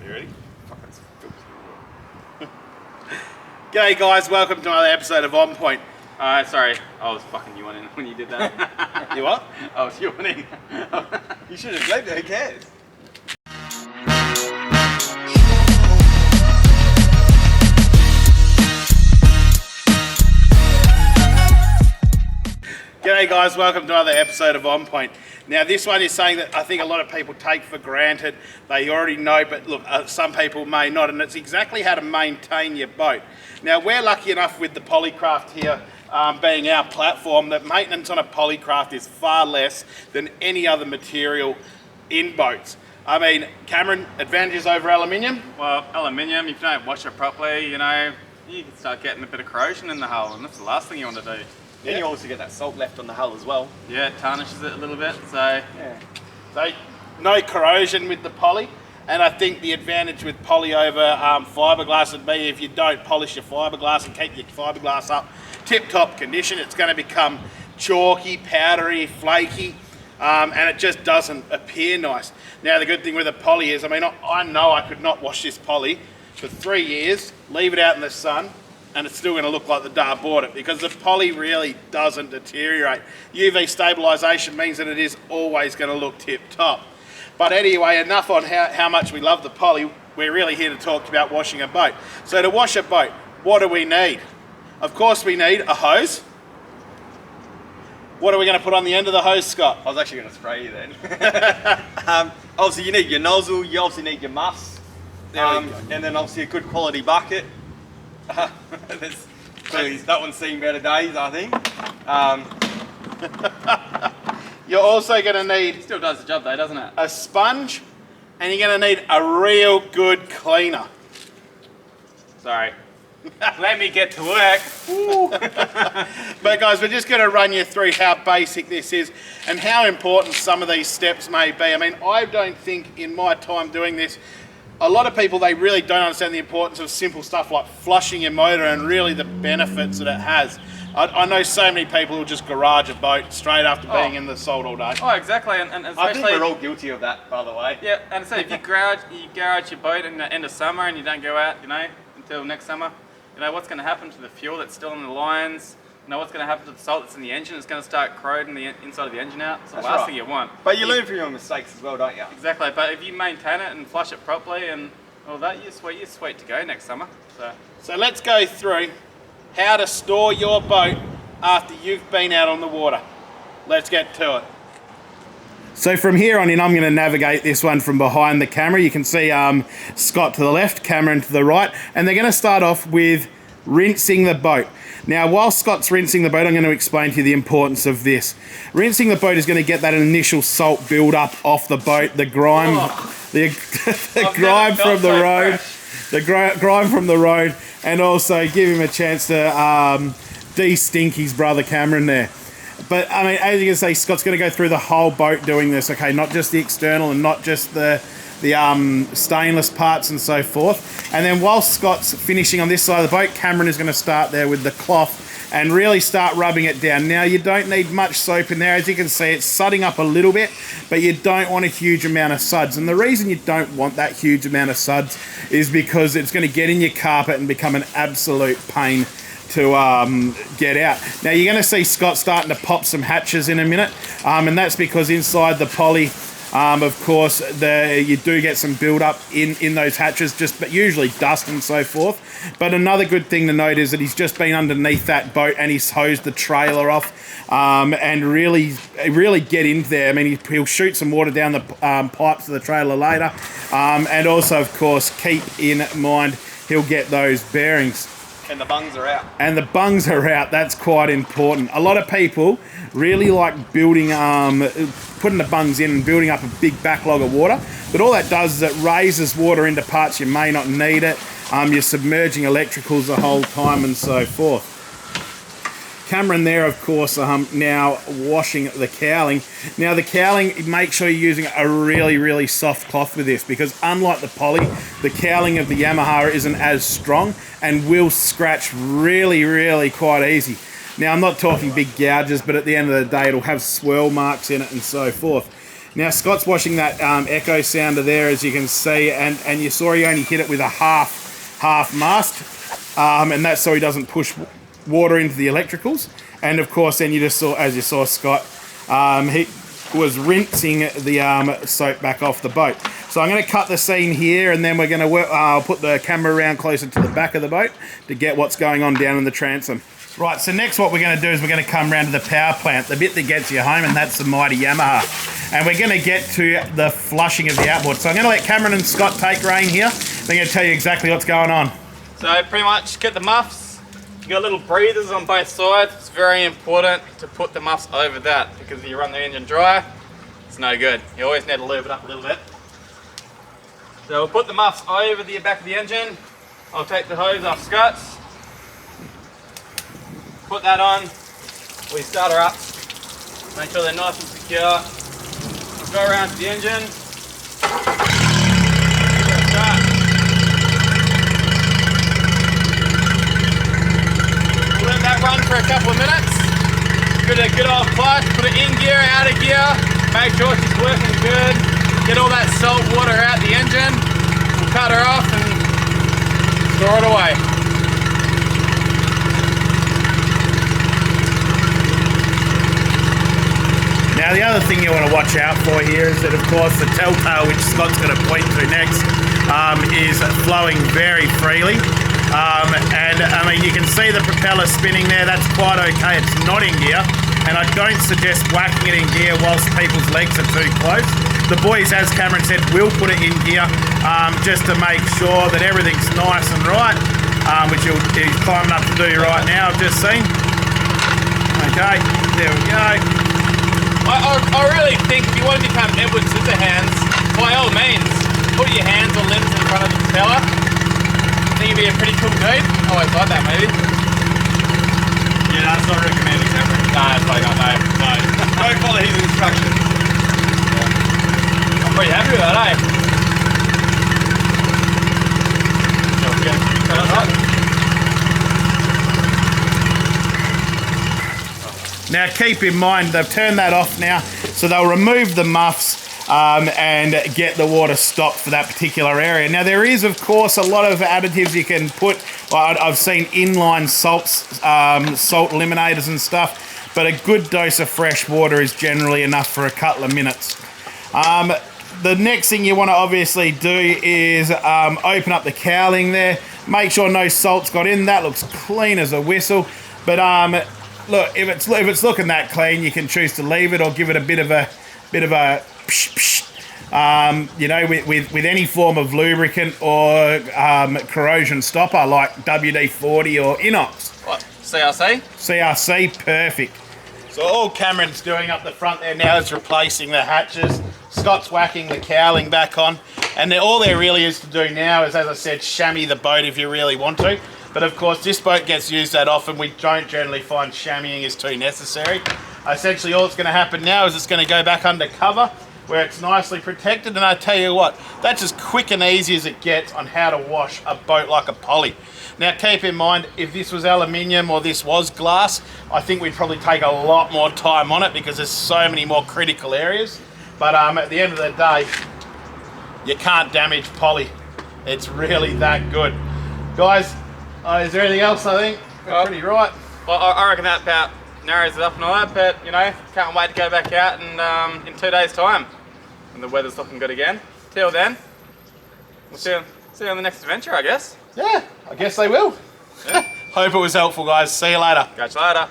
You ready? G'day guys, welcome to another episode of On Point. Sorry, I was fucking yawning when you did that. You what? I was yawning. You should have blamed it, who cares? G'day guys, welcome to another episode of On Point. Now this one is something that I think a lot of people take for granted. They already know, but look, some people may not, and it's exactly how to maintain your boat. Now we're lucky enough with the POLYCRAFT here, being our platform, that maintenance on a POLYCRAFT is far less than any other material in boats. I mean, Cameron, advantages over aluminium? Well, aluminium, if you don't wash it properly, you know, you can start getting a bit of corrosion in the hull, and that's the last thing you want to do. Yeah. And you also get that salt left on the hull as well. Yeah, it tarnishes it a little bit, so... Yeah. So, no corrosion with the poly, and I think the advantage with poly over fiberglass would be if you don't polish your fiberglass and keep your fiberglass up tip-top condition, it's going to become chalky, powdery, flaky, and it just doesn't appear nice. Now the good thing with a poly is, I mean, I know I could not wash this poly for 3 years, leave it out in the sun, and it's still going to look like the day I bought it, because the poly really doesn't deteriorate. UV stabilisation means that it is always going to look tip-top. But anyway, enough on how much we love the poly. We're really here to talk about washing a boat. So to wash a boat, what do we need? Of course we need a hose. What are we going to put on the end of the hose, Scott? I was actually going to spray you then. Obviously you need your nozzle, you obviously need your muss, and then obviously a good quality bucket. That one's seen better days, I think. You're also going to need... It still does the job though, doesn't it? A sponge, and you're going to need a real good cleaner. Sorry. Let me get to work. But guys, we're just going to run you through how basic this is and how important some of these steps may be. I mean, I don't think in my time doing this, a lot of people, they really don't understand the importance of simple stuff like flushing your motor and really the benefits that it has. I know so many people who just garage a boat straight after being in the salt all day. Oh, exactly, and especially... I think we're all guilty of that, by the way. Yeah, and so if you garage your boat in the end of summer and you don't go out, you know, until next summer, you know, what's going to happen to the fuel that's still in the lines? You know, what's going to happen to the salt that's in the engine? It's going to start corroding the inside of the engine out. It's the last thing you want. But you learn from your mistakes as well, don't you? Exactly, but if you maintain it and flush it properly and all that, you're sweet to go next summer. So let's go through how to store your boat after you've been out on the water. Let's get to it. So from here on in, I'm going to navigate this one from behind the camera. You can see Scott to the left, Cameron to the right, and they're going to start off with rinsing the boat. Now, while Scott's rinsing the boat, I'm going to explain to you the importance of this. Rinsing the boat is going to get that initial salt build up off the boat, the grime, the grime from the road, grime from the road, and also give him a chance to de-stink his brother Cameron there. But I mean, as you can see, Scott's going to go through the whole boat doing this, okay? Not just the external and not just the stainless parts and so forth. And then while Scott's finishing on this side of the boat, Cameron is going to start there with the cloth and really start rubbing it down. Now, you don't need much soap in there. As you can see, it's sudsing up a little bit, but you don't want a huge amount of suds. And the reason you don't want that huge amount of suds is because it's going to get in your carpet and become an absolute pain to get out. Now you're going to see Scott starting to pop some hatches in a minute, and that's because inside the poly, of course, you do get some build up in those hatches, but usually dust and so forth. But another good thing to note is that he's just been underneath that boat and he's hosed the trailer off, and really get in there. I mean, he'll shoot some water down the pipes of the trailer later, and also, of course, keep in mind he'll get those bearings. And the bungs are out. And the bungs are out. That's quite important. A lot of people really like building, putting the bungs in and building up a big backlog of water. But all that does is it raises water into parts you may not need it. You're submerging electricals the whole time and so forth. Cameron there, of course, now washing the cowling. Now the cowling, make sure you're using a really soft cloth with this, because unlike the poly, the cowling of the Yamaha isn't as strong and will scratch really quite easy. Now I'm not talking big gouges, but at the end of the day it'll have swirl marks in it and so forth. Now Scott's washing that echo sounder there, as you can see, and you saw he only hit it with a half mast, and that's so he doesn't push water into the electricals. And of course, then you just saw, as you saw Scott, he was rinsing the soap back off the boat. So I'm going to cut the scene here, and then we're going to I'll put the camera around closer to the back of the boat to get what's going on down in the transom. Right, so next what we're going to do is we're going to come around to the power plant, the bit that gets you home, and that's the mighty Yamaha. And we're going to get to the flushing of the outboard. So I'm going to let Cameron and Scott take rein here. They're going to tell you exactly what's going on. So pretty much get the muffs. You got little breathers on both sides. It's very important to put the muffs over that, because if you run the engine dry, it's no good. You always need to lube it up a little bit. So we'll put the muffs over the back of the engine. I'll take the hose off Scott's. Put that on. We start her up. Make sure they're nice and secure. Go around to the engine. Give it a start. We'll let that run for a couple of minutes. Give it a good old flush. Put it in gear, out of gear. Make sure she's working good. Get all that salt water out the engine. We'll cut her off and store it away. Now the other thing you want to watch out for here is that, of course, the telltale, which Scott's going to point to next, is flowing very freely. And I mean, you can see the propeller spinning there. That's quite okay. It's not in gear, and I don't suggest whacking it in gear whilst people's legs are too close. The boys, as Cameron said, will put it in gear just to make sure that everything's nice and right, which he's climbing up to do right now, I've just seen. Okay, there we go. I really think if you want to become Edward Scissorhands, by all means, put your hands or limbs in front of the propeller. I think you'd be a pretty cool dude. I always thought that, maybe. Yeah, that's not recommended, Cameron. No, it's probably not, no. Don't follow his instructions. I'm pretty happy with that, eh? So we're going to cut it up. Now keep in mind, they've turned that off now, so they'll remove the muffs and get the water stopped for that particular area. Now there is, of course, a lot of additives you can put. I've seen inline salts, salt eliminators and stuff, but a good dose of fresh water is generally enough for a couple of minutes. The next thing you want to obviously do is open up the cowling there. Make sure no salt's got in. That looks clean as a whistle, but look, if it's looking that clean, you can choose to leave it or give it a bit of a psh, psh. You know, with any form of lubricant or corrosion stopper like WD-40 or Inox. What? CRC? CRC, perfect. So all Cameron's doing up the front there now is replacing the hatches. Scott's whacking the cowling back on, and all there really is to do now is, as I said, chamois the boat if you really want to. But of course, this boat gets used that often. We don't generally find chamoising is too necessary. Essentially, all that's going to happen now is it's going to go back under cover where it's nicely protected. And I tell you what, that's as quick and easy as it gets on how to wash a boat like a Poly. Now, keep in mind, if this was aluminium or this was glass, I think we'd probably take a lot more time on it because there's so many more critical areas. But at the end of the day, you can't damage Poly. It's really that good. Guys, is there anything else? I think we're pretty right. Well, I reckon that about narrows it up and all that, but you know, can't wait to go back out and in 2 days' time when the weather's looking good again. Till then, we'll see you on the next adventure, I guess. Yeah, I guess they will. Yeah. Hope it was helpful, guys. See you later. Catch you later.